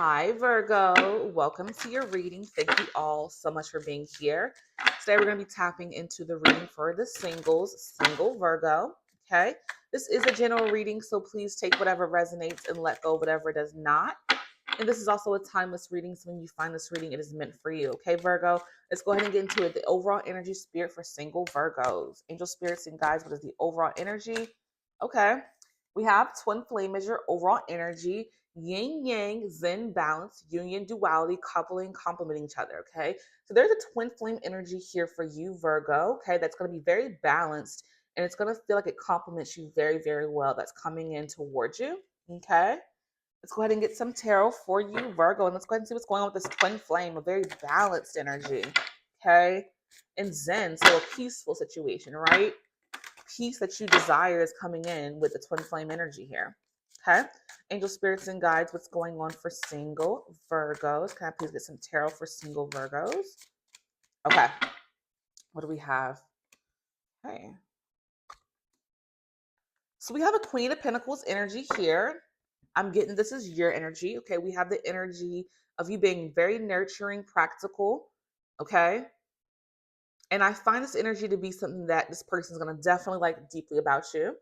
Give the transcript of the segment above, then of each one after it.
Hi, Virgo. Welcome to your reading. Thank you all so much for being here. Today, we're going to be tapping into the reading for the singles, single Virgo. Okay. This is a general reading, so please take whatever resonates and let go whatever does not. And this is also a timeless reading, so when you find this reading, it is meant for you. Okay, Virgo? Let's go ahead and get into it. The overall energy spirit for single Virgos. Angel spirits and guides, what is the overall energy? Okay. We have twin flame as your overall energy. Yin yang, zen, balance, union, duality, coupling, complementing each other. Okay. So there's a twin flame energy here for you, Virgo. Okay. That's going to be very balanced and it's going to feel like it complements you very, very well. That's coming in towards you. Okay. Let's go ahead and get some tarot for you, Virgo, and let's go ahead and see what's going on with this twin flame, a very balanced energy, okay? And Zen, so a peaceful situation, right? Peace that you desire is coming in with the twin flame energy here, okay? Angel spirits and guides, what's going on for single Virgos? Can I please get some tarot for single Virgos? Okay, what do we have? Okay. So we have a Queen of Pentacles energy here. I'm getting this is your energy. Okay. We have the energy of you being very nurturing, practical. Okay. And I find this energy to be something that this person is going to definitely like deeply about you.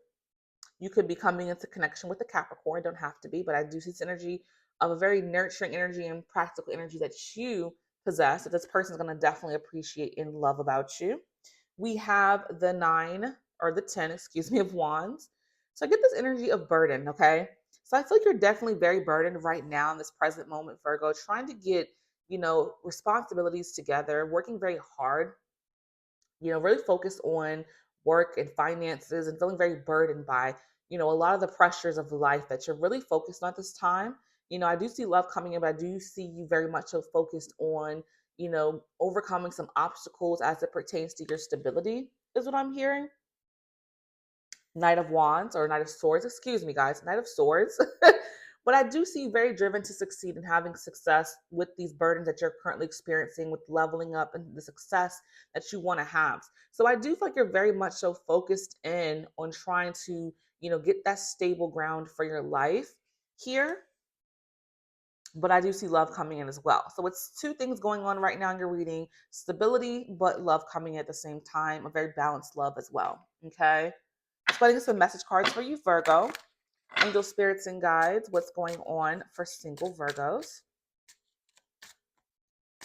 You could be coming into connection with the Capricorn, don't have to be, but I do see this energy of a very nurturing energy and practical energy that you possess that this person is going to definitely appreciate and love about you. We have the 9 or the 10, excuse me, of Wands. So I get this energy of burden, okay? So I feel like you're definitely very burdened right now in this present moment, Virgo, trying to get, responsibilities together, working very hard, really focused on work and finances and feeling very burdened by, a lot of the pressures of life that you're really focused on at this time. I do see love coming in, but I do see you very much so focused on, overcoming some obstacles as it pertains to your stability, is what I'm hearing. Knight of Wands or Knight of Swords, excuse me, guys, Knight of Swords. But I do see you very driven to succeed and having success with these burdens that you're currently experiencing, with leveling up and the success that you want to have. So I do feel like you're very much so focused in on trying to, get that stable ground for your life here. But I do see love coming in as well. So it's two things going on right now in your reading: stability, but love coming in at the same time, a very balanced love as well. Okay. Let's go ahead and get some message cards for you, Virgo. Angel spirits and guides, what's going on for single Virgos?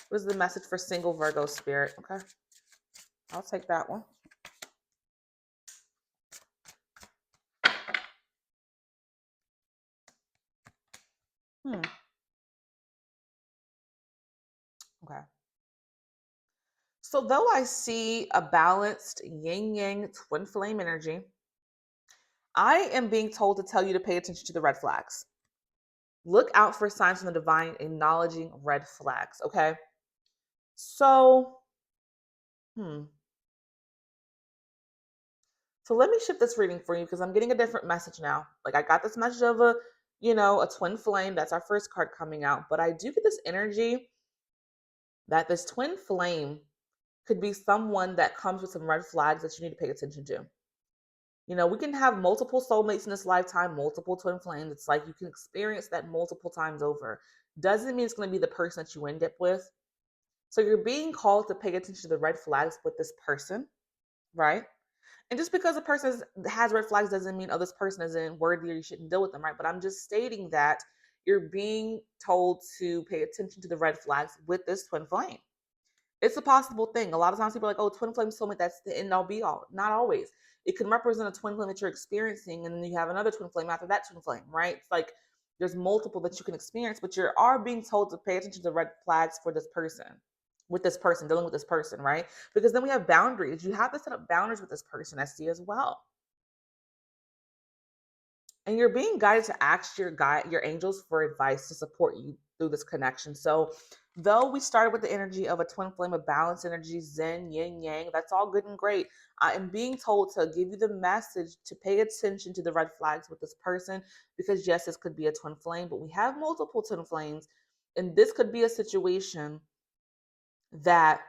What is the message for single Virgo spirit? Okay, I'll take that one. Okay. So though I see a balanced yin yang twin flame energy, I am being told to tell you to pay attention to the red flags. Look out for signs from the divine, acknowledging red flags. Okay. So, So let me shift this reading for you because I'm getting a different message now. Like I got this message of a twin flame. That's our first card coming out. But I do get this energy that this twin flame could be someone that comes with some red flags that you need to pay attention to. We can have multiple soulmates in this lifetime, multiple twin flames. It's like you can experience that multiple times over. Doesn't mean it's going to be the person that you end up with. So you're being called to pay attention to the red flags with this person, right? And just because a person has red flags doesn't mean, oh, this person isn't worthy or you shouldn't deal with them, right? But I'm just stating that you're being told to pay attention to the red flags with this twin flame. It's a possible thing. A lot of times people are like, oh, twin flame soulmate, that's the end all be all. Not always. It can represent a twin flame that you're experiencing, and then you have another twin flame after that twin flame, right? It's like there's multiple that you can experience, but you are being told to pay attention to the red flags for this person, with this person, dealing with this person, right? Because then we have boundaries. You have to set up boundaries with this person, I see as well. And you're being guided to ask your angels for advice to support you through this connection. So though we started with the energy of a twin flame of balance energy, zen, yin, yang, that's all good and great. I am being told to give you the message to pay attention to the red flags with this person, because yes, this could be a twin flame, but we have multiple twin flames. And this could be a situation that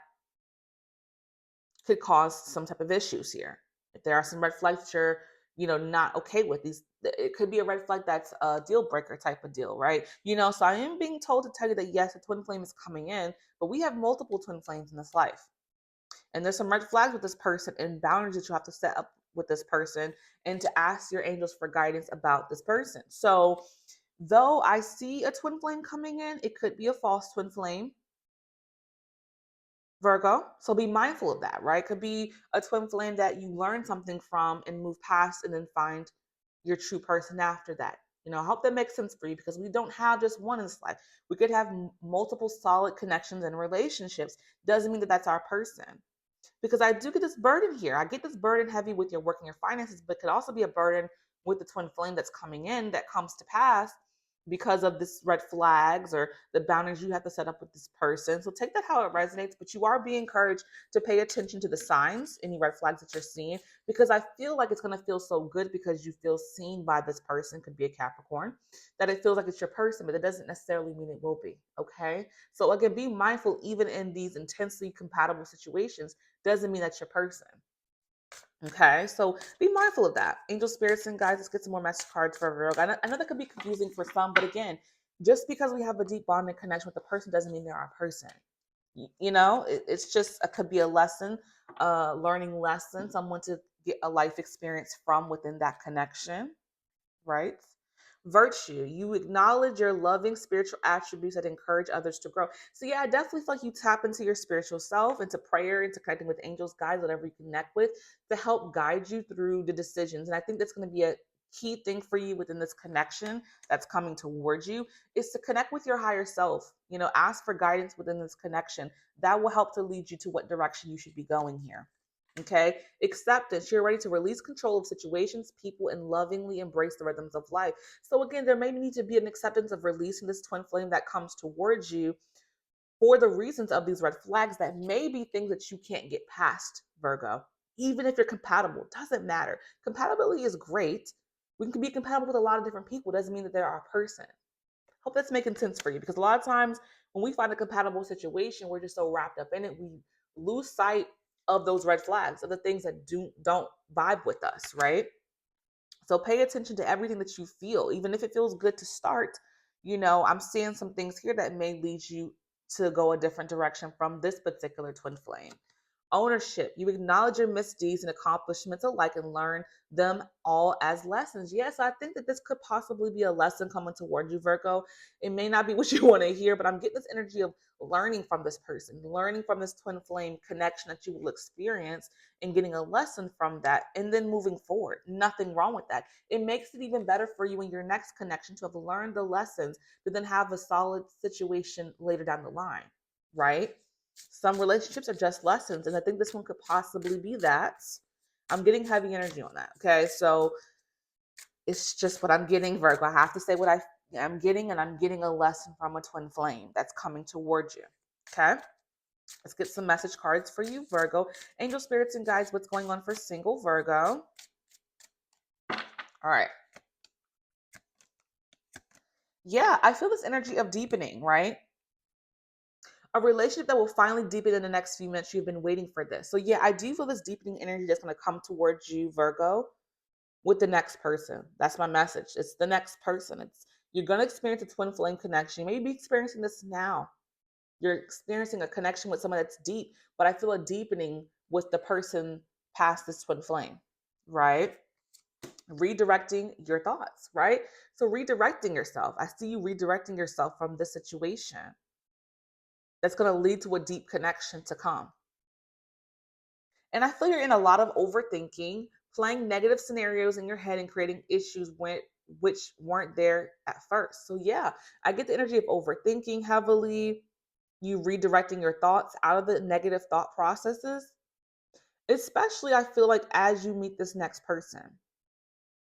could cause some type of issues here. If there are some red flags that you're, not okay with these. It could be a red flag that's a deal breaker type of deal, right? So I am being told to tell you that yes, a twin flame is coming in, but we have multiple twin flames in this life. And there's some red flags with this person and boundaries that you have to set up with this person and to ask your angels for guidance about this person. So, though I see a twin flame coming in, it could be a false twin flame, Virgo. So be mindful of that, right? Could be a twin flame that you learn something from and move past and then find your true person after that. I hope that makes sense for you because we don't have just one in this life. We could have multiple solid connections and relationships. Doesn't mean that that's our person, because I do get this burden here. I get this burden heavy with your work and your finances, but could also be a burden with the twin flame that's coming in that comes to pass because of this red flags or the boundaries you have to set up with this person. So take that how it resonates, but you are being encouraged to pay attention to the signs, any red flags that you're seeing, because I feel like it's going to feel so good because you feel seen by this person, could be a Capricorn, that it feels like it's your person, but it doesn't necessarily mean it will be. Okay. So again, be mindful, even in these intensely compatible situations, doesn't mean that's your person. Okay, so be mindful of that. Angel spirits and guys, let's get some more message cards for Virgo. I know that could be confusing for some, but again, just because we have a deep bonding connection with a person doesn't mean they're our person. It's just it could be a lesson, learning lesson, someone to get a life experience from within that connection, right? Virtue, you acknowledge your loving spiritual attributes that encourage others to grow. So yeah, I definitely feel like you tap into your spiritual self, into prayer, into connecting with angels, guides, whatever you connect with, to help guide you through the decisions. And I think that's going to be a key thing for you within this connection that's coming towards you, is to connect with your higher self. Ask for guidance within this connection. That will help to lead you to what direction you should be going here. Okay. Acceptance. You're ready to release control of situations, people, and lovingly embrace the rhythms of life. So, again, there may need to be an acceptance of releasing this twin flame that comes towards you for the reasons of these red flags that may be things that you can't get past, Virgo. Even if you're compatible, doesn't matter. Compatibility is great. We can be compatible with a lot of different people. Doesn't mean that they're our person. Hope that's making sense for you, because a lot of times when we find a compatible situation, we're just so wrapped up in it, we lose sight of those red flags, of the things that don't vibe with us, right? So pay attention to everything that you feel, even if it feels good to start. I'm seeing some things here that may lead you to go a different direction from this particular twin flame. Ownership. You acknowledge your misdeeds and accomplishments alike and learn them all as lessons. Yes, I think that this could possibly be a lesson coming toward you, Virgo. It may not be what you want to hear, but I'm getting this energy of learning from this person, learning from this twin flame connection that you will experience, and getting a lesson from that, and then moving forward. Nothing wrong with that. It makes it even better for you in your next connection to have learned the lessons, to then have a solid situation later down the line, right? Some relationships are just lessons, and I think this one could possibly be that. I'm getting heavy energy on that. Okay, so it's just what I'm getting, Virgo. I have to say what I'm getting, and I'm getting a lesson from a twin flame that's coming towards you. Okay, let's get some message cards for you, Virgo. Angel spirits and guides, what's going on for single Virgo? All right. Yeah, I feel this energy of deepening, right? A relationship that will finally deepen in the next few minutes. You've been waiting for this. So yeah, I do feel this deepening energy that's going to come towards you, Virgo, with the next person. That's my message. It's the next person. You're going to experience a twin flame connection. You may be experiencing this now. You're experiencing a connection with someone that's deep, but I feel a deepening with the person past this twin flame, right? Redirecting your thoughts, right? So redirecting yourself. I see you redirecting yourself from this situation. That's going to lead to a deep connection to come. And I feel you're in a lot of overthinking, playing negative scenarios in your head and creating issues which weren't there at first. So yeah, I get the energy of overthinking heavily, you redirecting your thoughts out of the negative thought processes. Especially I feel like as you meet this next person,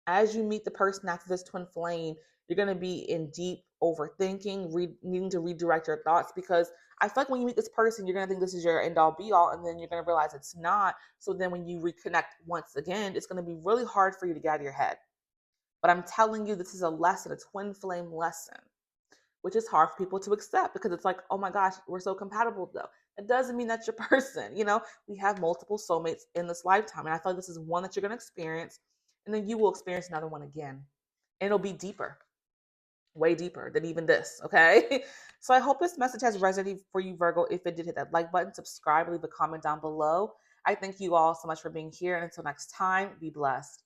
as you meet the person after this twin flame, you're going to be in deep overthinking, needing to redirect your thoughts, because I feel like when you meet this person, you're going to think this is your end all be all, and then you're going to realize it's not. So then when you reconnect once again, it's going to be really hard for you to get out of your head. But I'm telling you, this is a lesson, a twin flame lesson, which is hard for people to accept, because it's like, oh my gosh, we're so compatible though. It doesn't mean that's your person. We have multiple soulmates in this lifetime. And I feel like this is one that you're going to experience. And then you will experience another one again. And it'll be deeper, way deeper than even this. Okay. So I hope this message has resonated for you, Virgo. If it did, hit that like button, subscribe, leave a comment down below. I thank you all so much for being here. And until next time, be blessed.